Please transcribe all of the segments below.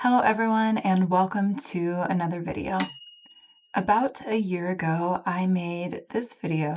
Hello everyone and welcome to another video. About a year ago, I made this video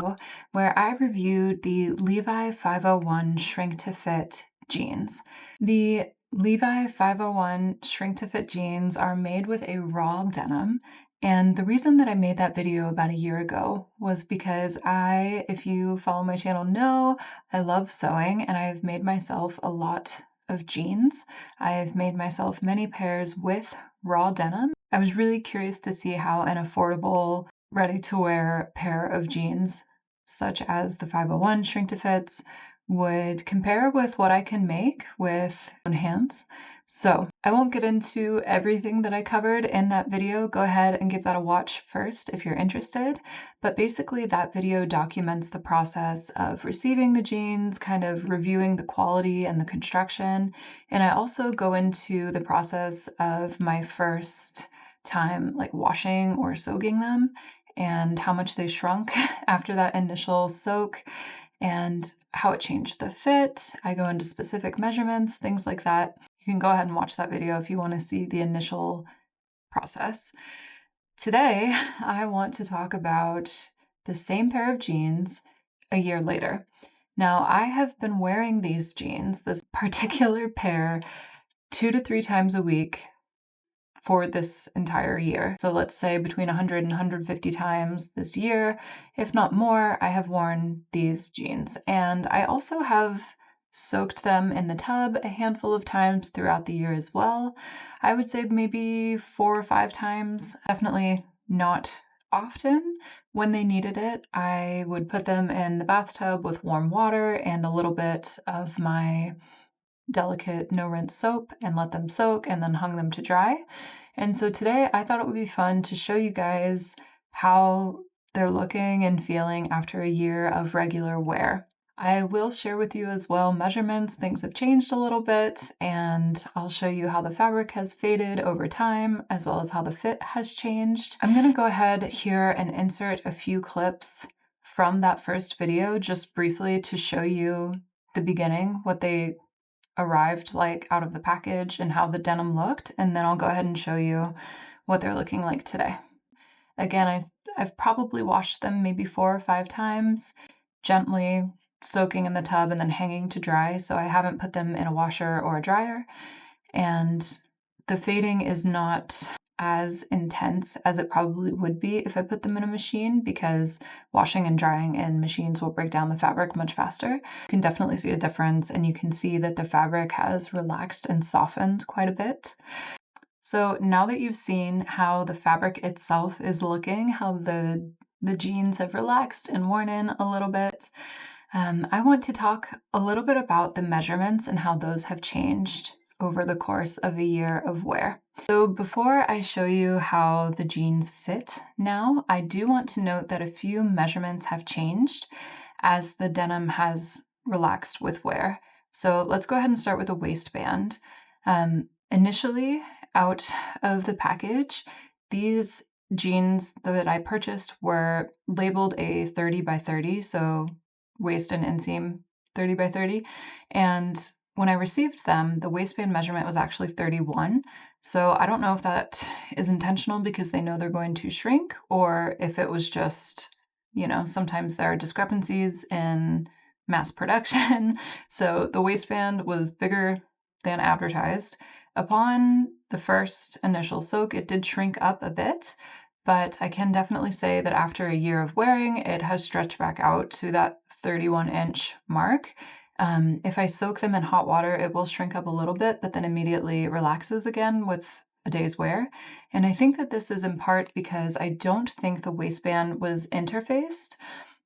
where I reviewed the Levi 501 Shrink to Fit jeans. The Levi 501 Shrink to Fit jeans are made with a raw denim. And the reason that I made that video about a year ago was because if you follow my channel, know I love sewing and I've made myself a lot of jeans. I've made myself many pairs with raw denim. I was really curious to see how an affordable, ready-to-wear pair of jeans, such as the 501 Shrink to Fits, would compare with what I can make with my own hands. So I won't get into everything that I covered in that video. Go ahead and give that a watch first if you're interested. But basically that video documents the process of receiving the jeans, kind of reviewing the quality and the construction. And I also go into the process of my first time like washing or soaking them and how much they shrunk after that initial soak and how it changed the fit. I go into specific measurements, things like that. You can go ahead and watch that video if you want to see the initial process. Today, I want to talk about the same pair of jeans a year later. Now, I have been wearing these jeans, this particular pair, 2 to 3 times a week for this entire year. So let's say between 100 and 150 times this year, if not more, I have worn these jeans. And I also have soaked them in the tub a handful of times throughout the year as well. I would say maybe 4 or 5 times, definitely not often. When they needed it, I would put them in the bathtub with warm water and a little bit of my delicate no-rinse soap and let them soak and then hung them to dry. And so today I thought it would be fun to show you guys how they're looking and feeling after a year of regular wear. I will share with you as well measurements. Things have changed a little bit, and I'll show you how the fabric has faded over time, as well as how the fit has changed. I'm going to go ahead here and insert a few clips from that first video just briefly to show you the beginning, what they arrived like out of the package and how the denim looked, and then I'll go ahead and show you what they're looking like today. Again, I've probably washed them maybe 4 or 5 times, gently soaking in the tub and then hanging to dry, so I haven't put them in a washer or a dryer, and the fading is not as intense as it probably would be if I put them in a machine, because washing and drying in machines will break down the fabric much faster. You can definitely see a difference, and you can see that the fabric has relaxed and softened quite a bit. So now that you've seen how the fabric itself is looking, how the jeans have relaxed and worn in a little bit, I want to talk a little bit about the measurements and how those have changed over the course of a year of wear. So before I show you how the jeans fit now, I do want to note that a few measurements have changed as the denim has relaxed with wear. So let's go ahead and start with the waistband. Initially, out of the package, these jeans that I purchased were labeled a 30 by 30, so waist and inseam 30 by 30, and when I received them, the waistband measurement was actually 31. So I don't know if that is intentional because they know they're going to shrink, or if it was just, sometimes there are discrepancies in mass production. So the waistband was bigger than advertised. Upon the first initial soak, it did shrink up a bit, but I can definitely say that after a year of wearing, it has stretched back out to that 31-inch mark. If I soak them in hot water, it will shrink up a little bit, but then immediately relaxes again with a day's wear. And I think that this is in part because I don't think the waistband was interfaced.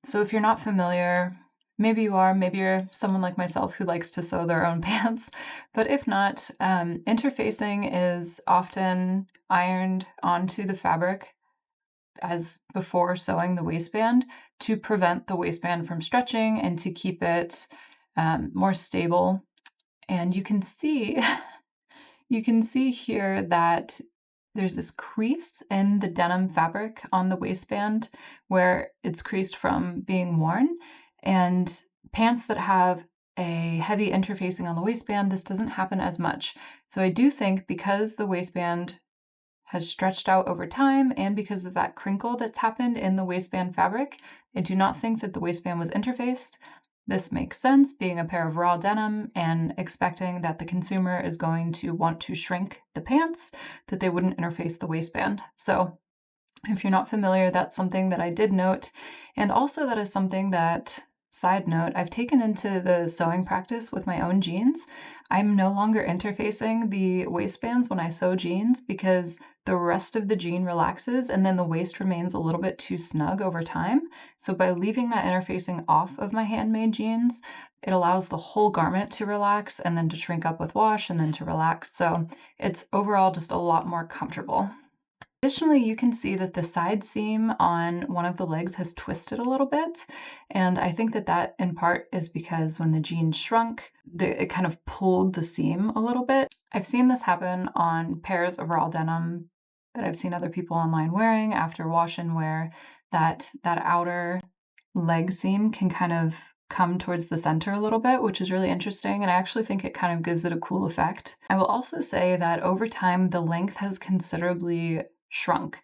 So if you're not familiar, maybe you are, maybe you're someone like myself who likes to sew their own pants, but if not, interfacing is often ironed onto the fabric as before sewing the waistband to prevent the waistband from stretching and to keep it more stable. And you can see here that there's this crease in the denim fabric on the waistband where it's creased from being worn. And pants that have a heavy interfacing on the waistband, this doesn't happen as much. So I do think because the waistband has stretched out over time and because of that crinkle that's happened in the waistband fabric, I do not think that the waistband was interfaced. This makes sense, being a pair of raw denim and expecting that the consumer is going to want to shrink the pants, that they wouldn't interface the waistband. So if you're not familiar, that's something that I did note. And also that is something that, side note, I've taken into the sewing practice with my own jeans. I'm no longer interfacing the waistbands when I sew jeans because the rest of the jean relaxes and then the waist remains a little bit too snug over time. So by leaving that interfacing off of my handmade jeans, it allows the whole garment to relax and then to shrink up with wash and then to relax. So it's overall just a lot more comfortable. Additionally, you can see that the side seam on one of the legs has twisted a little bit, and I think that that in part is because when the jeans shrunk, it kind of pulled the seam a little bit. I've seen this happen on pairs of raw denim that I've seen other people online wearing after wash and wear, that outer leg seam can kind of come towards the center a little bit, which is really interesting, and I actually think it kind of gives it a cool effect. I will also say that over time, the length has considerably shrunk.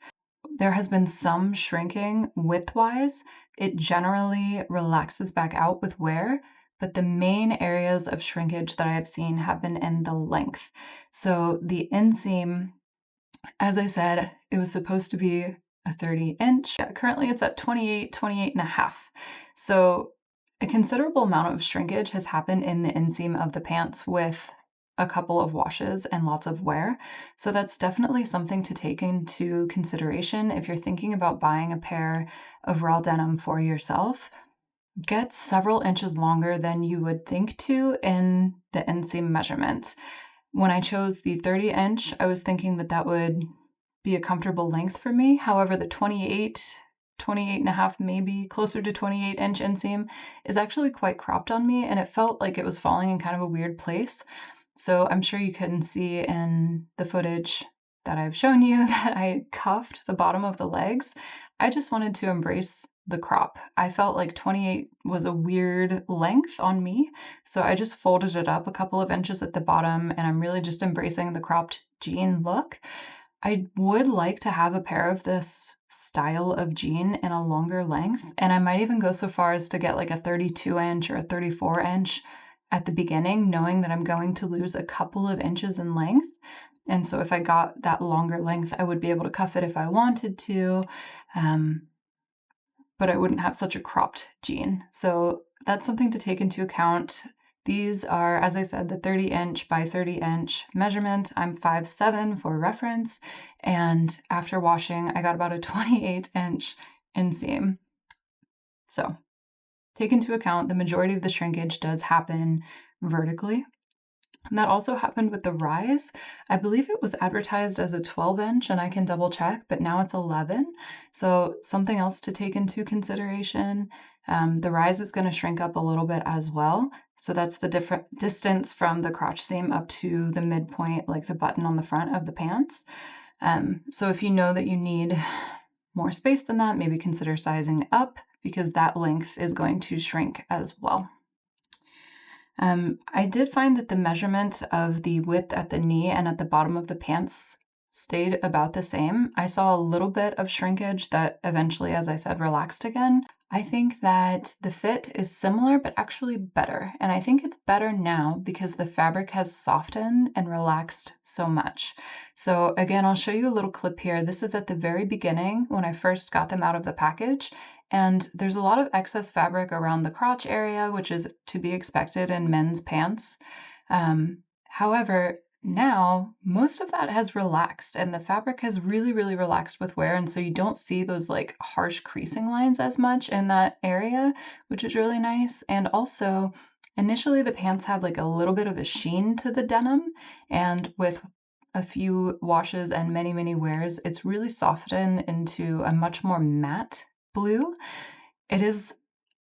There has been some shrinking width-wise. It generally relaxes back out with wear, but the main areas of shrinkage that I have seen have been in the length. So the inseam, as I said, it was supposed to be a 30 inch. Currently it's at 28 and a half. So a considerable amount of shrinkage has happened in the inseam of the pants with a couple of washes and lots of wear. So that's definitely something to take into consideration if you're thinking about buying a pair of raw denim for yourself. Get several inches longer than you would think to in the inseam measurement. When I chose the 30 inch, I was thinking that that would be a comfortable length for me. However, the 28 and a half, maybe closer to 28 inch inseam is actually quite cropped on me, and it felt like it was falling in kind of a weird place. So I'm sure you can see in the footage that I've shown you that I cuffed the bottom of the legs. I just wanted to embrace the crop. I felt like 28 was a weird length on me, so I just folded it up a couple of inches at the bottom, and I'm really just embracing the cropped jean look. I would like to have a pair of this style of jean in a longer length, and I might even go so far as to get like a 32 inch or a 34 inch at the beginning, knowing that I'm going to lose a couple of inches in length. And so if I got that longer length, I would be able to cuff it if I wanted to, but I wouldn't have such a cropped jean. So that's something to take into account. These are, as I said, the 30 inch by 30 inch measurement. I'm 5'7" for reference, and after washing, I got about a 28 inch inseam. So take into account the majority of the shrinkage does happen vertically. And that also happened with the rise. I believe it was advertised as a 12 inch, and I can double check, but now it's 11. So something else to take into consideration. The rise is going to shrink up a little bit as well. So that's the different distance from the crotch seam up to the midpoint, like the button on the front of the pants. So if you know that you need more space than that, maybe consider sizing up, because that length is going to shrink as well. I did find that the measurement of the width at the knee and at the bottom of the pants stayed about the same. I saw a little bit of shrinkage that eventually, as I said, relaxed again. I think that the fit is similar, but actually better. And I think it's better now because the fabric has softened and relaxed so much. So again, I'll show you a little clip here. This is at the very beginning when I first got them out of the package. And there's a lot of excess fabric around the crotch area, which is to be expected in men's pants. However, now most of that has relaxed and the fabric has really relaxed with wear, and so you don't see those like harsh creasing lines as much in that area, which is really nice. And also initially the pants had like a little bit of a sheen to the denim, and with a few washes and many wears, it's really softened into a much more matte blue. It is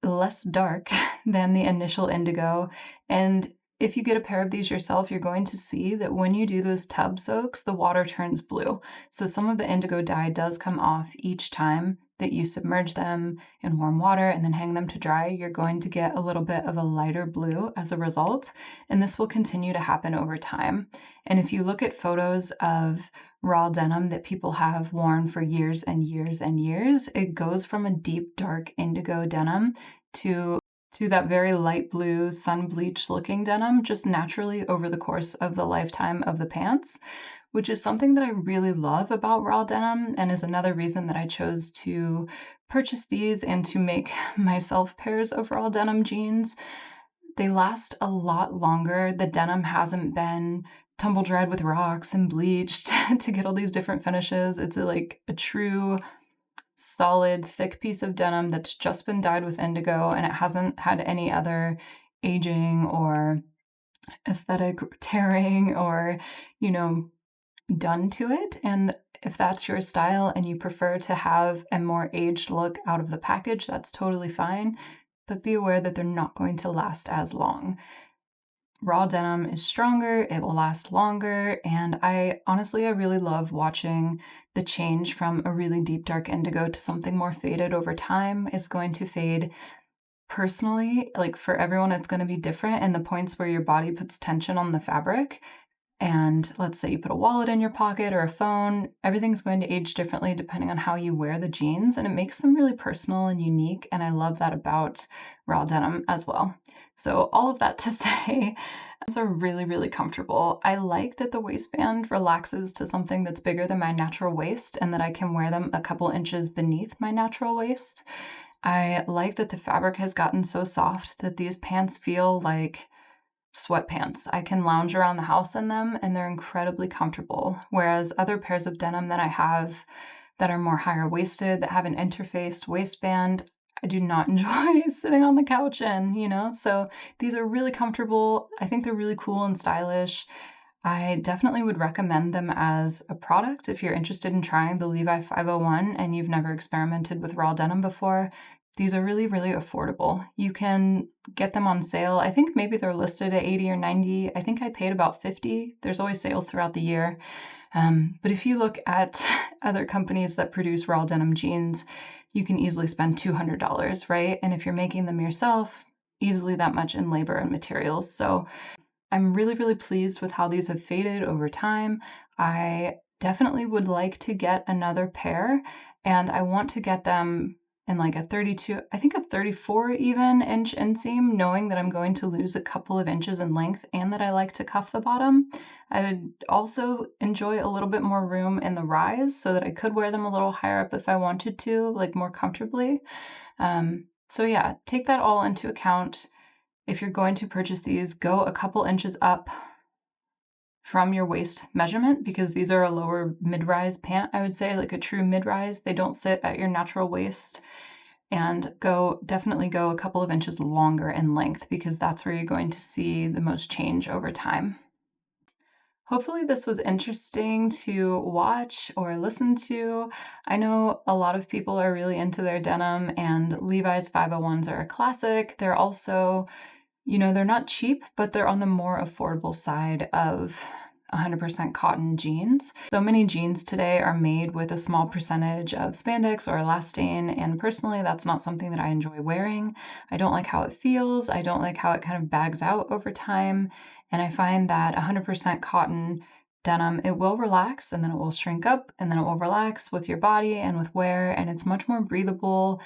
less dark than the initial indigo, and if you get a pair of these yourself, you're going to see that when you do those tub soaks, the water turns blue. So some of the indigo dye does come off each time that you submerge them in warm water and then hang them to dry, you're going to get a little bit of a lighter blue as a result, and this will continue to happen over time. And if you look at photos of raw denim that people have worn for years and years and years, it goes from a deep, dark indigo denim to that very light blue, sun bleached looking denim just naturally over the course of the lifetime of the pants, which is something that I really love about raw denim and is another reason that I chose to purchase these and to make myself pairs of raw denim jeans. They last a lot longer. The denim hasn't been tumble dried with rocks and bleached to get all these different finishes. It's like a true solid, thick piece of denim that's just been dyed with indigo, and it hasn't had any other aging or aesthetic tearing or, done to it. And if that's your style and you prefer to have a more aged look out of the package, that's totally fine. But be aware that they're not going to last as long. Raw denim is stronger, it will last longer, and I really love watching the change from a really deep dark indigo to something more faded over time. It's going to fade personally, like for everyone it's going to be different, and the points where your body puts tension on the fabric, and let's say you put a wallet in your pocket or a phone, everything's going to age differently depending on how you wear the jeans, and it makes them really personal and unique, and I love that about raw denim as well. So all of that to say, these are really, really comfortable. I like that the waistband relaxes to something that's bigger than my natural waist and that I can wear them a couple inches beneath my natural waist. I like that the fabric has gotten so soft that these pants feel like sweatpants. I can lounge around the house in them and they're incredibly comfortable. Whereas other pairs of denim that I have that are more higher waisted, that have an interfaced waistband, I do not enjoy sitting on the couch in, So these are really comfortable. I think they're really cool and stylish. I definitely would recommend them as a product if you're interested in trying the Levi 501 and you've never experimented with raw denim before. These are really, really affordable. You can get them on sale. I think maybe they're listed at 80 or 90. I think I paid about 50. There's always sales throughout the year. But if you look at other companies that produce raw denim jeans, you can easily spend $200, right? And if you're making them yourself, easily that much in labor and materials. So I'm really, really pleased with how these have faded over time. I definitely would like to get another pair, and I want to get them in like a 32, I think a 34 even inch inseam, knowing that I'm going to lose a couple of inches in length and that I like to cuff the bottom. I would also enjoy a little bit more room in the rise so that I could wear them a little higher up if I wanted to, like more comfortably. So yeah, take that all into account. If you're going to purchase these, go a couple inches up from your waist measurement, because these are a lower mid-rise pant, I would say, like a true mid-rise. They don't sit at your natural waist. And definitely go a couple of inches longer in length, because that's where you're going to see the most change over time. Hopefully this was interesting to watch or listen to. I know a lot of people are really into their denim, and Levi's 501s are a classic. They're also, they're not cheap, but they're on the more affordable side of 100% cotton jeans. So many jeans today are made with a small percentage of spandex or elastane, and personally that's not something that I enjoy wearing. I don't like how it feels. I don't like how it kind of bags out over time, and I find that 100% cotton denim, it will relax and then it will shrink up and then it will relax with your body and with wear, and it's much more breathable.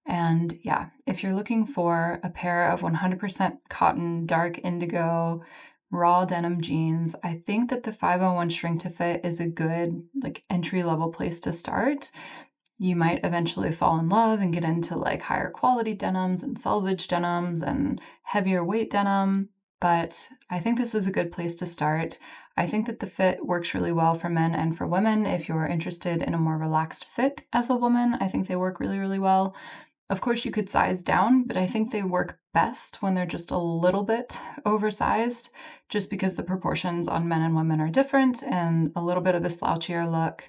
And yeah, if you're looking for a pair of 100% cotton, dark indigo, raw denim jeans, I think that the 501 shrink to fit is a good entry level place to start. You might eventually fall in love and get into higher quality denims and selvage denims and heavier weight denim, but I think this is a good place to start. I think that the fit works really well for men and for women. If you're interested in a more relaxed fit as a woman, I think they work really, really well. Of course, you could size down, but I think they work best when they're just a little bit oversized, just because the proportions on men and women are different, and a little bit of a slouchier look,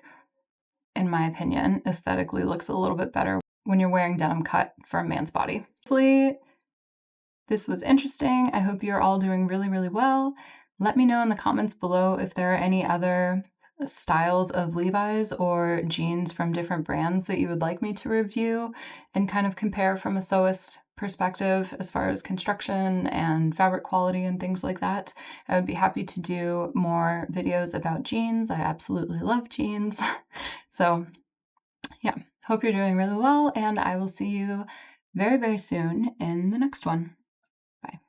in my opinion, aesthetically looks a little bit better when you're wearing denim cut for a man's body. Hopefully, this was interesting. I hope you're all doing really, really well. Let me know in the comments below if there are any other styles of Levi's or jeans from different brands that you would like me to review and kind of compare from a sewist perspective as far as construction and fabric quality and things like that, I would be happy to do more videos about jeans. I absolutely love jeans. So yeah, hope you're doing really well, and I will see you very, very soon in the next one. Bye.